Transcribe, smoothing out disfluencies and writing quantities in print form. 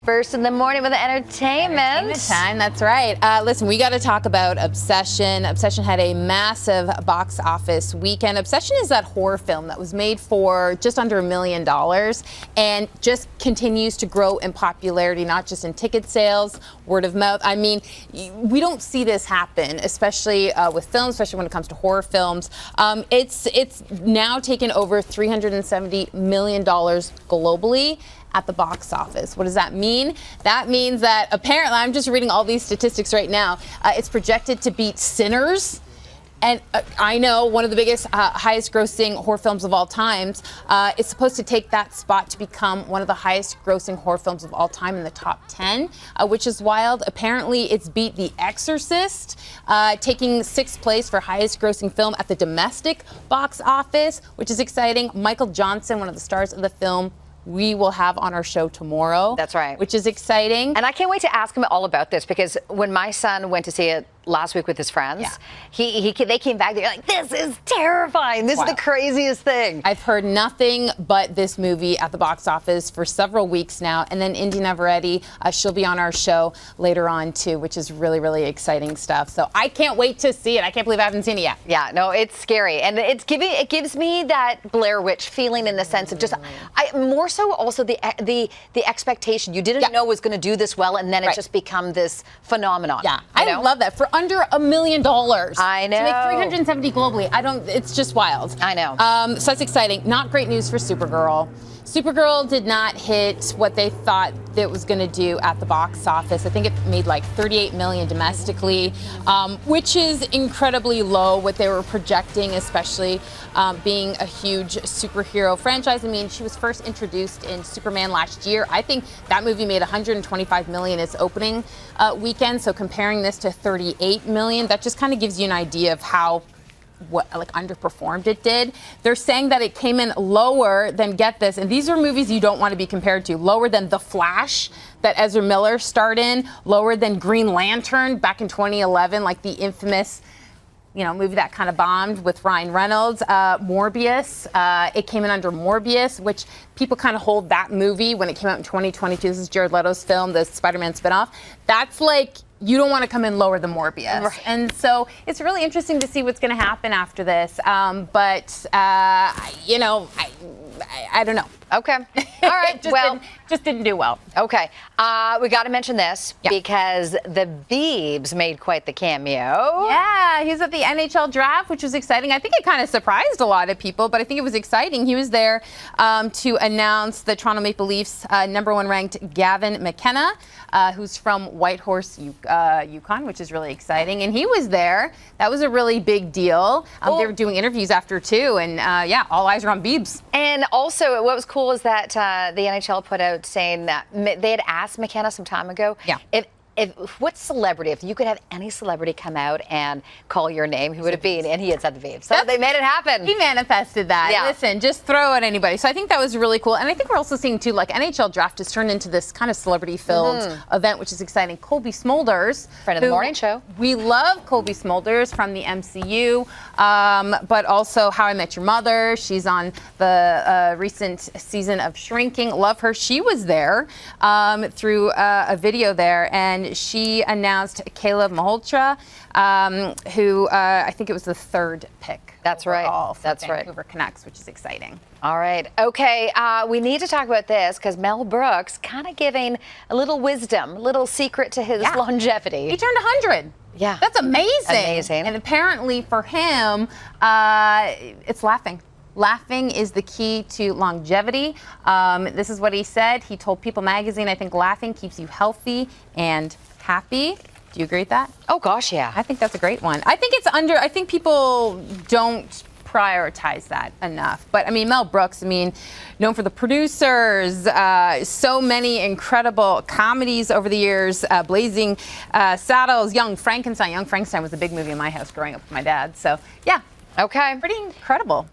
First in the morning with the entertainment time, that's right. Listen, we got to talk about Obsession. Obsession had a massive box office weekend. Obsession is that horror film that was made for just under $1 million and just continues to grow in popularity, not just in ticket sales, word of mouth. I mean, we don't see this happen, especially with films, especially when it comes to horror films. It's now taken over $370 million globally at the box office. What does that mean? That means that apparently, I'm just reading all these statistics right now, it's projected to beat Sinners. And I know one of the biggest, highest grossing horror films of all times. It's supposed to take that spot to become one of the highest grossing horror films of all time in the top 10, which is wild. Apparently, it's beat The Exorcist, taking 6th place for highest grossing film at the domestic box office, which is exciting. Michael Johnson, one of the stars of the film, we will have on our show tomorrow. That's right. Which is exciting. And I can't wait to ask him all about this, because when my son went to see it last week with his friends, they came back, they're like, this is terrifying. This is the craziest thing. I've heard nothing but this movie at the box office for several weeks now. And then Indy Navarrete, she'll be on our show later on too, which is really, really exciting stuff. So I can't wait to see it. I can't believe I haven't seen it yet. Yeah, no, it's scary. And it gives me that Blair Witch feeling, in the sense of just, more so also the expectation. You didn't know it was going to do this well, and then it just become this phenomenon. Yeah, I love that. For under $1 million. I know. To make 370 globally. It's just wild. I know. So that's exciting. Not great news for Supergirl. Supergirl did not hit what they thought it was going to do at the box office. I think it made like $38 million domestically, which is incredibly low, what they were projecting, especially being a huge superhero franchise. I mean, she was first introduced in Superman last year. I think that movie made $125 million its opening weekend. So comparing this to $38 million, that just kind of gives you an idea of how underperformed it did. They're saying that it came in lower than, get this, and these are movies you don't want to be compared to, lower than The Flash that Ezra Miller starred in, lower than Green Lantern back in 2011, like the infamous movie that kind of bombed with Ryan Reynolds. Morbius, it came in under Morbius, which people kind of hold that movie when it came out in 2022. This is Jared Leto's film, the Spider-Man spinoff. That's like, you don't want to come in lower than Morbius. Right. And so it's really interesting to see what's going to happen after this. But I don't know. Okay. All right. Just didn't do well. Okay. We got to mention this because the Biebs made quite the cameo. Yeah, he was at the NHL draft, which was exciting. I think it kind of surprised a lot of people, but I think it was exciting. He was there to announce the Toronto Maple Leafs #1 ranked Gavin McKenna, who's from Whitehorse, Yukon, which is really exciting. And he was there. That was a really big deal. They were doing interviews after too, and all eyes are on Biebs. And also, what was cool is that the NHL put out saying that they had asked McKenna some time ago what celebrity, if you could have any celebrity come out and call your name, who would it be? And he had said the Biebs. So they made it happen. He manifested that. Yeah. Listen, just throw at anybody. So I think that was really cool. And I think we're also seeing, too, like NHL Draft has turned into this kind of celebrity-filled event, which is exciting. Colby Smulders. Friend of the morning show. We love Colby Smulders from the MCU, but also How I Met Your Mother. She's on the recent season of Shrinking. Love her. She was there through a video there, and she announced Caleb Malhotra, who I think it was the 3rd pick. That's right. That's right. Vancouver Canucks, which is exciting. All right. Okay. We need to talk about this because Mel Brooks kind of giving a little wisdom, a little secret to his longevity. He turned 100. Yeah. That's amazing. Amazing. And apparently for him, it's laughing. Laughing is the key to longevity. This is what he said. He told People magazine, I think laughing keeps you healthy and happy. Do you agree with that? Oh, gosh, yeah. I think that's a great one. I think people don't prioritize that enough. But I mean, Mel Brooks, known for The Producers, so many incredible comedies over the years, Blazing Saddles, Young Frankenstein. Young Frankenstein was a big movie in my house growing up with my dad. So, yeah. Okay. Pretty incredible.